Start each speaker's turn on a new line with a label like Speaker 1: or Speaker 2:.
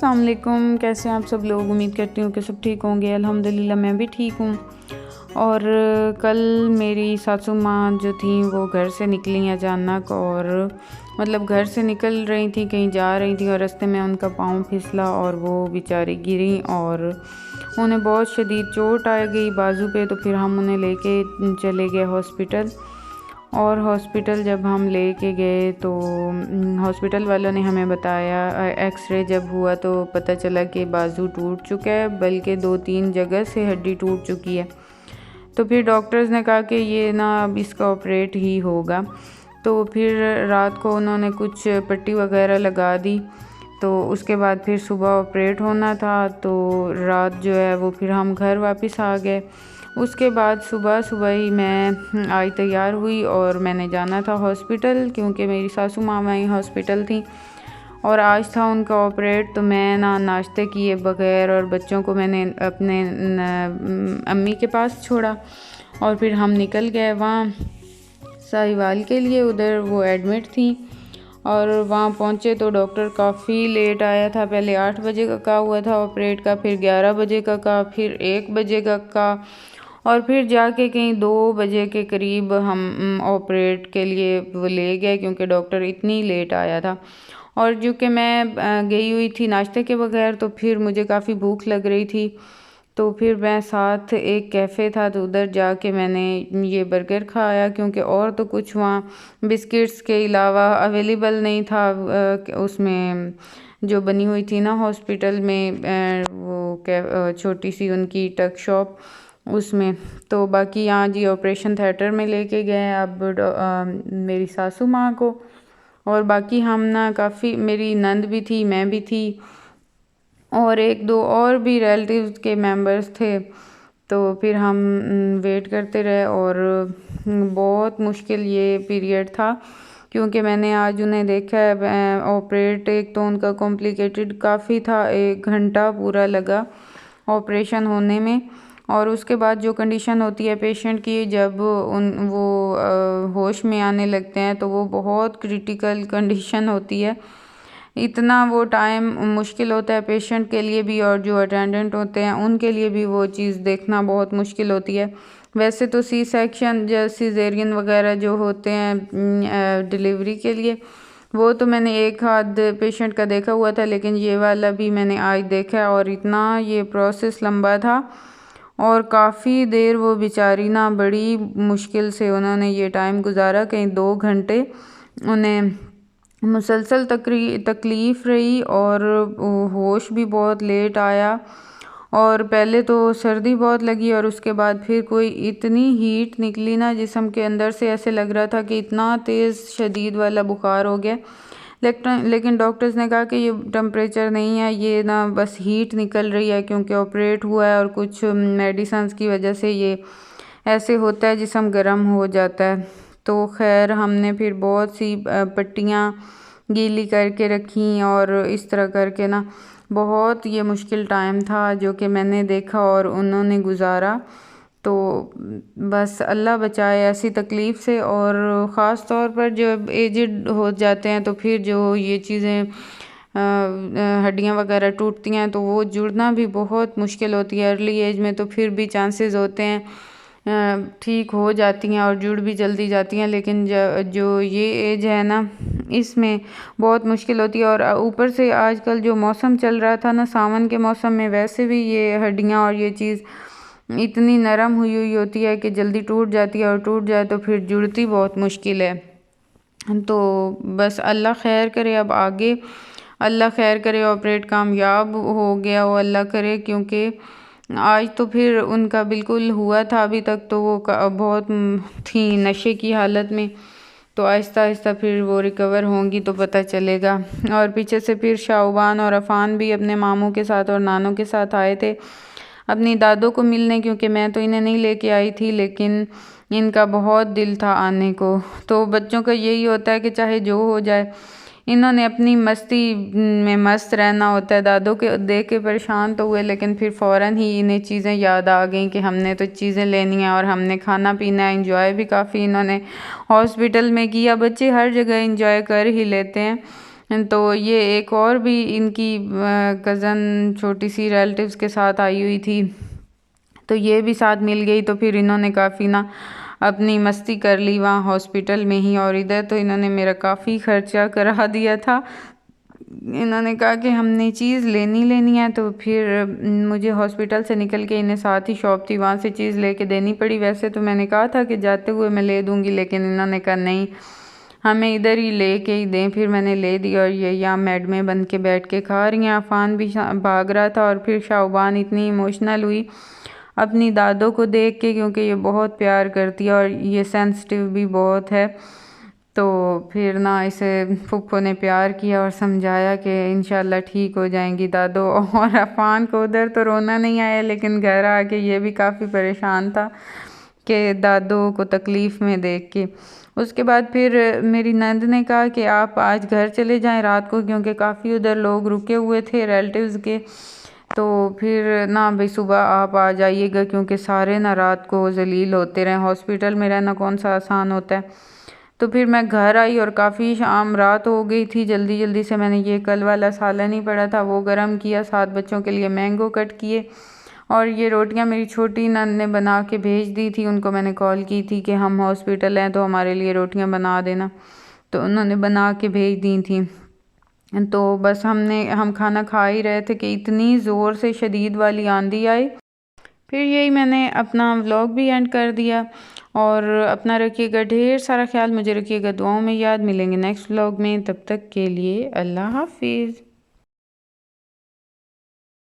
Speaker 1: अस्सलाम वालेकुम। कैसे हैं आप सब लोग? उम्मीद करती हूँ कि सब ठीक होंगे। अल्हम्दुलिल्लाह मैं भी ठीक हूँ। और कल मेरी सासू माँ जो थी वो घर से निकली अचानक, और मतलब घर से निकल रही थी, कहीं जा रही थी, और रास्ते में उनका पाँव फिसला और वो बेचारी गिरी और उन्हें बहुत शदीद चोट आ गई बाजू पे। तो फिर हम उन्हें लेके चले गए हॉस्पिटल। और हॉस्पिटल जब हम लेके गए तो हॉस्पिटल वालों ने हमें बताया, एक्सरे जब हुआ तो पता चला कि बाजू टूट चुका है, बल्कि 2-3 जगह से हड्डी टूट चुकी है। तो फिर डॉक्टर्स ने कहा कि ये ना अब इसका ऑपरेट ही होगा। तो फिर रात को उन्होंने कुछ पट्टी वगैरह लगा दी। तो उसके बाद फिर सुबह ऑपरेट होना था, तो रात जो है वो फिर हम घर वापस आ गए। उसके बाद सुबह सुबह ही मैं आज तैयार हुई और मैंने जाना था हॉस्पिटल, क्योंकि मेरी सासू माँ वहीं हॉस्पिटल थी और आज था उनका ऑपरेट। तो मैं ना नाश्ते किए बगैर और बच्चों को मैंने अपने अम्मी के पास छोड़ा और फिर हम निकल गए वहाँ साहिवाल के लिए। उधर वो एडमिट थी और वहाँ पहुँचे तो डॉक्टर काफ़ी लेट आया था। पहले 8 बजे का कहा हुआ था ऑपरेट का, फिर 11 बजे का कहा, फिर 1 बजे का कहा, और फिर जाके कहीं 2 बजे के करीब हम ऑपरेट के लिए वो ले गए, क्योंकि डॉक्टर इतनी लेट आया था। और जो कि मैं गई हुई थी नाश्ते के बगैर, तो फिर मुझे काफ़ी भूख लग रही थी। तो फिर मैं साथ एक कैफ़े था तो उधर जाके मैंने ये बर्गर खाया, क्योंकि और तो कुछ वहाँ बिस्किट्स के अलावा अवेलेबल नहीं था उसमें जो बनी हुई थी ना हॉस्पिटल में, वो छोटी सी उनकी टक शॉप उसमें। तो बाकी यहाँ जी ऑपरेशन थिएटर में लेके गए अब मेरी सासू माँ को, और बाकी हम ना काफ़ी, मेरी नंद भी थी, मैं भी थी और 1-2 और भी रिलेटिव्स के मेंबर्स थे। तो फिर हम वेट करते रहे और बहुत मुश्किल ये पीरियड था, क्योंकि मैंने आज उन्हें देखा है ऑपरेट। एक तो उनका कॉम्प्लिकेटेड काफ़ी था, 1 घंटा पूरा लगा ऑपरेशन होने में। और उसके बाद जो कंडीशन होती है पेशेंट की, जब वो होश में आने लगते हैं तो वो बहुत क्रिटिकल कंडीशन होती है। इतना वो टाइम मुश्किल होता है पेशेंट के लिए भी, और जो अटेंडेंट होते हैं उनके लिए भी वो चीज़ देखना बहुत मुश्किल होती है। वैसे तो सी सेक्शन या सीजेरियन वगैरह जो होते हैं डिलीवरी के लिए, वो तो मैंने एक आध पेशेंट का देखा हुआ था, लेकिन ये वाला भी मैंने आज देखा और इतना ये प्रोसेस लंबा था और काफ़ी देर वो बेचारी ना बड़ी मुश्किल से उन्होंने ये टाइम गुजारा, कहीं 2 घंटे उन्हें मुसलसल तकलीफ़ रही और होश भी बहुत लेट आया। और पहले तो सर्दी बहुत लगी और उसके बाद फिर कोई इतनी हीट निकली ना जिस्म के अंदर से, ऐसे लग रहा था कि इतना तेज़ शदीद वाला बुखार हो गया। लेकिन डॉक्टर्स ने कहा कि ये टेम्परेचर नहीं है, ये ना बस हीट निकल रही है, क्योंकि ऑपरेट हुआ है और कुछ मेडिसिन्स की वजह से ये ऐसे होता है, जिस्म गर्म हो जाता है। तो खैर हमने फिर बहुत सी पट्टियाँ गीली करके रखी और इस तरह करके ना बहुत ये मुश्किल टाइम था जो कि मैंने देखा और उन्होंने गुजारा। तो बस अल्लाह बचाए ऐसी तकलीफ़ से। और ख़ास तौर पर जब एजिड हो जाते हैं तो फिर जो ये चीज़ें हड्डियाँ वगैरह टूटती हैं तो वो जुड़ना भी बहुत मुश्किल होती है। अर्ली एज में तो फिर भी चांसेस होते हैं ठीक हो जाती हैं और जुड़ भी जल्दी जाती हैं, लेकिन जो ये एज है ना इसमें बहुत मुश्किल होती है। और ऊपर से आजकल जो मौसम चल रहा था ना सावन के मौसम में, वैसे भी ये हड्डियाँ और ये चीज़ इतनी नरम हुई हुई होती है कि जल्दी टूट जाती है, और टूट जाए तो फिर जुड़ती बहुत मुश्किल है। तो बस अल्लाह खैर करे, अब आगे अल्लाह खैर करे, ऑपरेट कामयाब हो गया हो अल्लाह करे, क्योंकि आज तो फिर उनका बिल्कुल हुआ था, अभी तक तो वो बहुत थी नशे की हालत में। तो आहिस्ता आहिस्ता फिर वो रिकवर होंगी तो पता चलेगा। और पीछे से फिर शाहबान और अफ़ान भी अपने मामू के साथ और नानों के साथ आए थे अपनी दादों को मिलने, क्योंकि मैं तो इन्हें नहीं लेके आई थी, लेकिन इनका बहुत दिल था आने को। तो बच्चों का यही होता है कि चाहे जो हो जाए, इन्होंने अपनी मस्ती में मस्त रहना होता है। दादों के देख के परेशान तो हुए, लेकिन फिर फ़ौरन ही इन्हें चीज़ें याद आ गई कि हमने तो चीज़ें लेनी है और हमने खाना पीना है। इंजॉय भी काफ़ी इन्होंने हॉस्पिटल में किया। बच्चे हर जगह इंजॉय कर ही लेते हैं, तो ये एक और भी इनकी कज़न छोटी सी रिलेटिव्स के साथ आई हुई थी, तो ये भी साथ मिल गई। तो फिर इन्होंने काफ़ी ना अपनी मस्ती कर ली वहाँ हॉस्पिटल में ही। और इधर तो इन्होंने मेरा काफ़ी खर्चा करा दिया था। इन्होंने कहा कि हमने चीज़ लेनी है, तो फिर मुझे हॉस्पिटल से निकल के इन्हें साथ ही शॉप थी वहाँ से चीज़ लेके देनी पड़ी। वैसे तो मैंने कहा था कि जाते हुए मैं ले दूँगी, लेकिन इन्होंने कहा नहीं, हमें इधर ही ले के ही दें। फिर मैंने ले दी और ये यहाँ मैड में बन के बैठ के खा रही हैं। अफ़ान भी भाग रहा था। और फिर शाहबान इतनी इमोशनल हुई अपनी दादों को देख के, क्योंकि ये बहुत प्यार करती है और ये सेंसिटिव भी बहुत है। तो फिर ना इसे फूफो ने प्यार किया और समझाया कि इंशाल्लाह ठीक हो जाएंगी दादो। और अफ़ान को उधर तो रोना नहीं आया, लेकिन घर आके ये भी काफ़ी परेशान था कि दादो को तकलीफ़ में देख के। उसके बाद फिर मेरी नंद ने कहा कि आप आज घर चले जाएं रात को, क्योंकि काफ़ी उधर लोग रुके हुए थे रिलेटिव्स के। तो फिर ना भाई सुबह आप आ जाइएगा, क्योंकि सारे ना रात को जलील होते रहे, हॉस्पिटल में रहना कौन सा आसान होता है। तो फिर मैं घर आई और काफ़ी शाम रात हो गई थी। जल्दी जल्दी से मैंने ये कल वाला सालन ही पड़ा था वो गर्म किया, 7 बच्चों के लिए मैंगो कट किए, और ये रोटियां मेरी छोटी नंद ने बना के भेज दी थी। उनको मैंने कॉल की थी कि हम हॉस्पिटल हैं तो हमारे लिए रोटियां बना देना, तो उन्होंने बना के भेज दी थी। तो बस हम खाना खा ही रहे थे कि इतनी ज़ोर से शदीद वाली आंधी आई। फिर यही मैंने अपना व्लॉग भी एंड कर दिया। और अपना रखिएगा ढेर सारा ख्याल, मुझे रखिएगा दुआओं में याद। मिलेंगे नेक्स्ट व्लॉग में, तब तक के लिए अल्लाह हाफिज़।